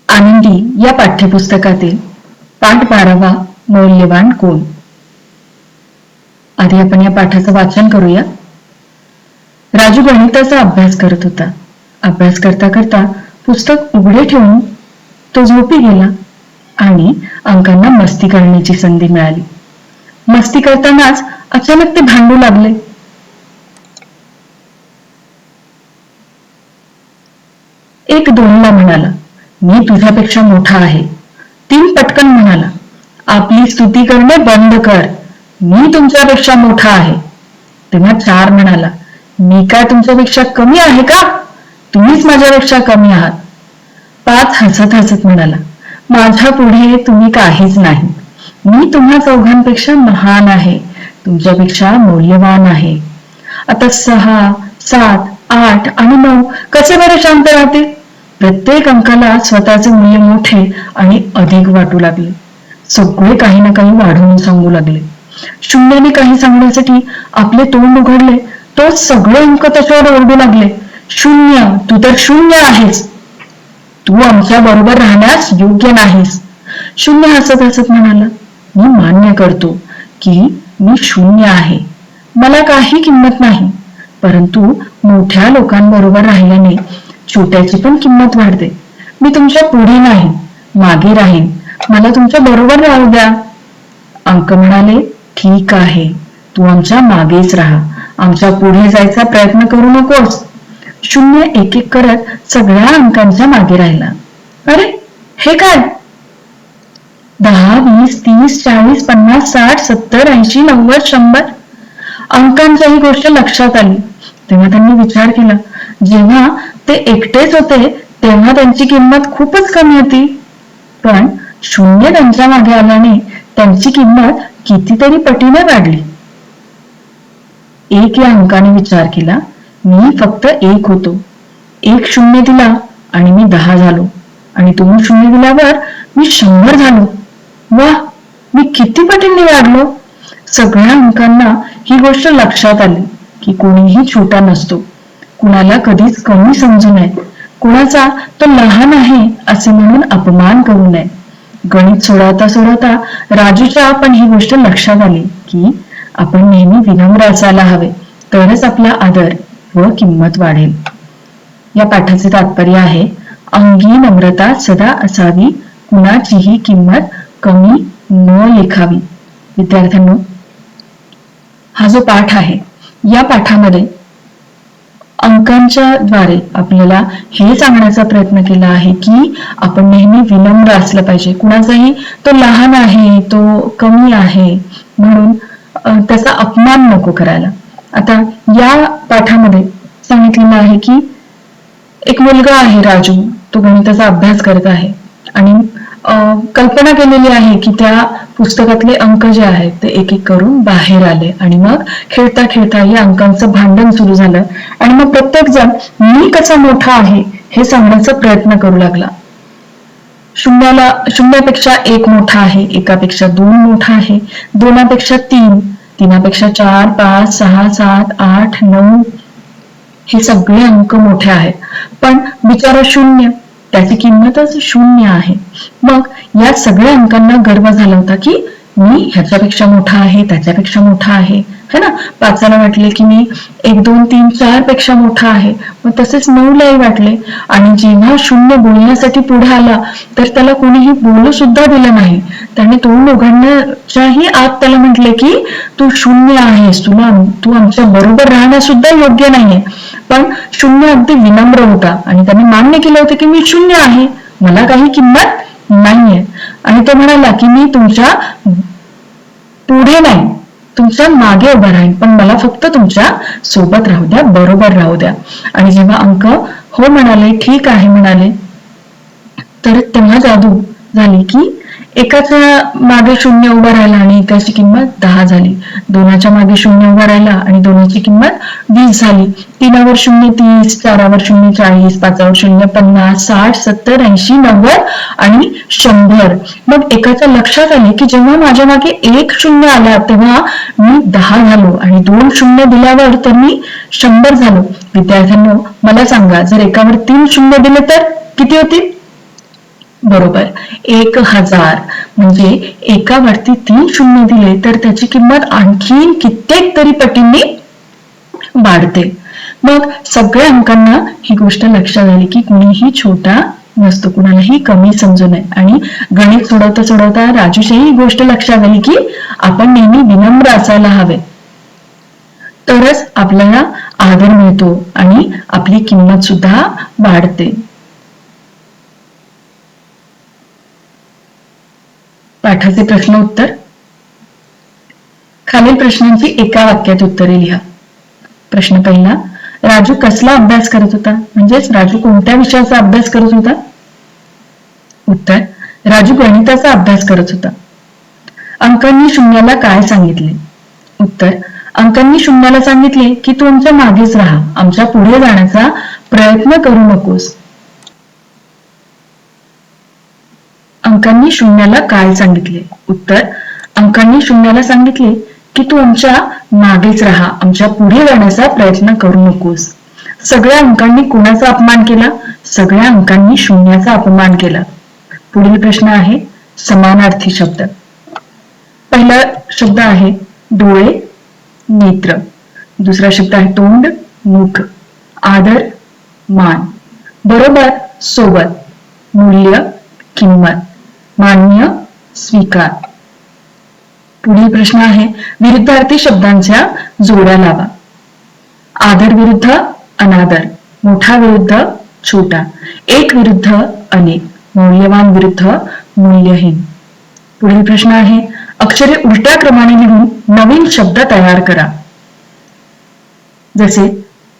आनंदी या पाठ्यपुस्तकातील पाठ 12वा मौल्यवान कोण. आधी आपण या पाठाचं वाचन करूया. राजू गणिताचा अभ्यास करत होता. अभ्यास करता करता पुस्तक उघडे ठेवून तो झोपी गेला आणि अंकांना मस्ती करण्याची संधी मिळाली. मस्ती करतानाच अचानक ते भांडू लागले. एक दोनला म्हणाला, मी तुझ्यापेक्षा मोठा आहे. 3 पटकन म्हणाला, आपली स्तुती करणे बंद कर, मी तुमच्यापेक्षा मोठा आहे. तेव्हा 4 म्हणाला, मी काय तुमच्यापेक्षा कमी आहे का? तुम्हीच माझ्यापेक्षा कमी आहात. 5 हसत हसत म्हणाला, माझ्या पुढे तुम्ही काहीच नाही. मी तुम्हा चौघांपेक्षा महान आहे, तुमच्यापेक्षा मौल्यवान आहे. आता 6, 7, 8 आणि 9 कसे बरे शांत राहतील? प्रत्येक अंकाला स्वतःचे मूल्य मोठे आणि अधिक वाटू लागले. सगळे काही ना काही वाढवून सांगू लागले. शून्याने काही सांगण्यासाठी आपले तोंड उघडले तो सगळे अंक त्याच्यावर ओरडू लागले, शून्य, तू तर शून्य आहेस. तू आमच्या बरोबर राहण्यास योग्य नाहीस. शून्य हसत हसत म्हणाला, मी मान्य करतो की मी शून्य आहे. मला काही किंमत नाही. परंतु मोठ्या लोकांबरोबर राहिल्याने छोट्याची पण किंमत वाढते. मी तुमच्या पुढे नाही, मागे राहीन. मला तुमच्या बरोबर राहू द्या. अंक म्हणाले, ठीक आहे, तू आमच्या मागेच राहा, आमच्या पुढे जायचा प्रयत्न करू नकोस. शून्य एक एक करत सगळ्या अंकांच्या मागे राहिला. अरे हे काय? 10, 20, 30, 40, 50, 60, 70, 80, 90, 100 अंकांची ही गोष्ट लक्षात आली. तेव्हा त्यांनी विचार केला, जेव्हा ते एकटेच होते तेव्हा त्यांची किंमत खूपच कमी होती, पण शून्य त्यांच्या मागे आल्याने त्यांची किंमत कितीतरी पटीने वाढली. 1 या अंकाने विचार केला, मी फक्त 1 होतो. 1 शून्य दिला आणि मी 10 झालो, आणि 2 शून्य दिल्यावर मी 100 झालो. वा, मी किती पटींनी वाढलो. सगळ्या अंकांना ही गोष्ट लक्षात आली की कोणीही छोटा नसतो. कुणाला कधीच कमी समजू नये, कुणाचा तो लहान आहे असे म्हणून अपमान करू नये. गणित सोडवता सोडवता राजूच्या पण ही गोष्ट लक्षात आली की आपण नेहमी विनम्र असायला हवे, तरच आपला आदर व किंमत वाढेल. या पाठाचे तात्पर्य आहे, अंगी नम्रता सदा असावी, कुणाचीही किंमत कमी न लेखावी. विद्यार्थ्यांनो, हा जो पाठ आहे या पाठामध्ये अंकांच्या द्वारे आपल्याला हे सांगण्याचा प्रयत्न केला आहे की आपण नेहमी विनम्र असलं पाहिजे. कुणाचाही तो लहान आहे, तो कमी आहे म्हणून त्याचा अपमान नको करायला. आता या पाठामध्ये सांगितलेलं आहे की एक मुलगा आहे राजू, तो गणिताचा अभ्यास करत आहे आणि कल्पना केलेली आहे की त्या पुस्तकातले अंक जे आहेत ते एक एक करून बाहेर आले आणि मग खेळता खेळता या अंकांचं भांडण सुरू झालं आणि मग प्रत्येक जण मी कसा मोठा आहे हे सांगण्याचा प्रयत्न करू लागला. शून्यापेक्षा 1 मोठा आहे, 1पेक्षा 2 मोठा आहे, 2पेक्षा 3, 3पेक्षा 4, 5, 6, 7, 8, 9 हे सगळे अंक मोठे आहेत. पण बिचारा शून्य, त्याची किंमतच 0 आहे. मग या सगळ्या अंकांना गर्व झाला होता की मी ह्याच्यापेक्षा मोठा आहे, त्याच्यापेक्षा मोठा आहे, है ना. 5ला वाटले की मी 1, 2, 3, 4 पेक्षा मोठा आहे. मग तसेच 9लाही वाटले. आणि जेव्हा शून्य बोलण्यासाठी पुढे आला तर त्याला कोणीही बोलू सुद्धा दिलं नाही. त्याने तोंड उघडण्याच्याही आत त्याला म्हटले की तू शून्य आहेस, तू आमच्या बरोबर राहण्यास सुद्धा योग्य नाहीये. पण शून्य अगदी विनम्र होता आणि त्याने मान्य केलं होतं की मी शून्य आहे, मला काही किंमत नाहीये. आणि तो म्हणाला की मी तुमच्या पुढे नाही, तुमच्या मागे उभा राहीन, पण मला फक्त तुमच्या सोबत राहू द्या, बरोबर राहू द्या. आणि जेव्हा अंक हो म्हणाले, ठीक आहे म्हणाले, तर तेव्हा जादू झाली की 1च्या मागे 0 उभा राहिला आणि 1ची किंमत 10 झाली. 2च्या मागे 0 उभा राहिला आणि 2ची किंमत 20 झाली. 3वर 0 30, 4वर 0 40, 5वर 0 50, 60, 70, 80, 90 आणि 100. मग एकाच्या लक्षात आले की जेव्हा माझ्या मागे 1 शून्य आला तेव्हा मी 10 झालो आणि 2 शून्य दिल्यावर तर मी 100 झालो. विद्यार्थ्यांनो, मला सांगा, जर एकावर 3 शून्य दिले तर किती होतील? बरोबर. 1000 म्हणजे एकावरती 3 शून्य दिले तर त्याची किंमत आणखीन कित्येक तरी पटींनी वाढते. मग सगळ्या अंकांना ही गोष्ट लक्षात आली की कुणीही छोटा नसतो, कुणालाही कमी समजू नये. आणि गणित सोडवता सोडवता राजूची ही गोष्ट लक्षात आली की आपण नेहमी विनम्र असायला हवे, तरच आपल्याला आदर मिळतो आणि आपली किंमत सुद्धा वाढते. पाठाचे प्रश्न उत्तर. खालील प्रश्नांची एका वाक्यात उत्तरे लिहा. प्रश्न पहिला, राजू कसला अभ्यास करत होता? म्हणजेच राजू कोणत्या विषयाचा अभ्यास करत होता? उत्तर, राजू गणिताचा अभ्यास करत होता. अंकांनी शून्याला काय सांगितले? उत्तर, अंकांनी शून्याला सांगितले की तू आमच्या मागेच राहा, आमच्या पुढे जाण्याचा प्रयत्न करू नकोस. अंकांनी शून्याला काय सांगितले? उत्तर, अंकांनी शून्याला सांगितले की तू आमच्या मागेच राहा, आमच्या पुढे जाण्याचा प्रयत्न करू नकोस. सगळ्या अंकांनी कोणाचा अपमान केला? सगळ्या अंकांनी शून्याचा अपमान केला. पुढील प्रश्न आहे समानार्थी शब्द. पहिला शब्द आहे डोळे, नेत्र. दुसरा शब्द आहे तोंड, मुख. आदर, मान. बरोबर, सोबत. मूल्य, किंमत. मान्य, स्वीकार. पुढील प्रश्न आहे विरुद्धार्थी शब्दांच्या जोड्या लावा. आदर विरुद्ध अनादर, मोठा विरुद्ध छोटा, एक विरुद्ध अनेक, मौल्यवान विरुद्ध मूल्यहीन. पुढील प्रश्न आहे अक्षरे उलट्या क्रमाने लिहून नवीन शब्द तयार करा. जसे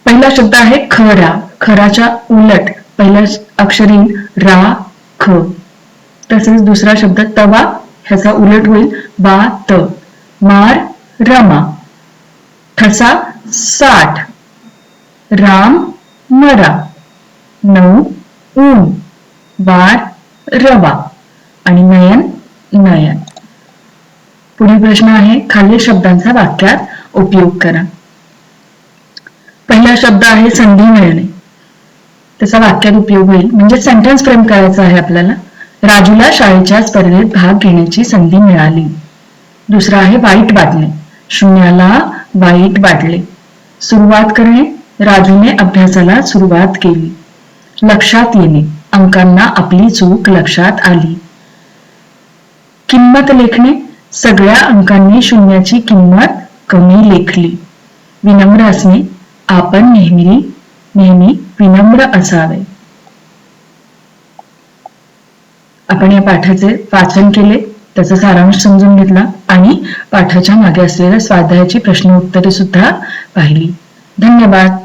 पहिला शब्द आहे खरा, खराच्या उलट पहिल्या अक्षर येईल रा ख. तसेच दुसरा शब्द तवा, ह्याचा उलट होईल बा त. मार, रमा. ठसा, 60. राम, मरा. 9, ऊन. वार, रवा. आणि नयन, नयन. पुढील प्रश्न आहे खालील शब्दांचा वाक्यात उपयोग करा. पहिला शब्द आहे संधी मिळणे. त्याचा वाक्यात उपयोग होईल, म्हणजे सेंटेन्स फ्रेम करायचा आहे आपल्याला. राजूला शाळेच्या स्पर्धेत भाग घेण्याची संधी मिळाली. दुसरा आहे वाईट वाटणे. शून्याला वाईट वाटले. सुरुवात करणे. राजूने अभ्यासाला सुरुवात केली. लक्षात येणे. अंकांना आपली चूक लक्षात आली. किंमत लेखणे. सगळ्या अंकांनी शून्याची किंमत कमी लेखली. विनम्र असणे. आपण नेहमी विनम्र असावे. आपण या पाठाचे वाचन केले, त्याचा सारांश समजून घेतला आणि पाठाच्या मागे असलेल्या स्वाध्यायाची प्रश्न उत्तरे सुद्धा पाहिली. धन्यवाद.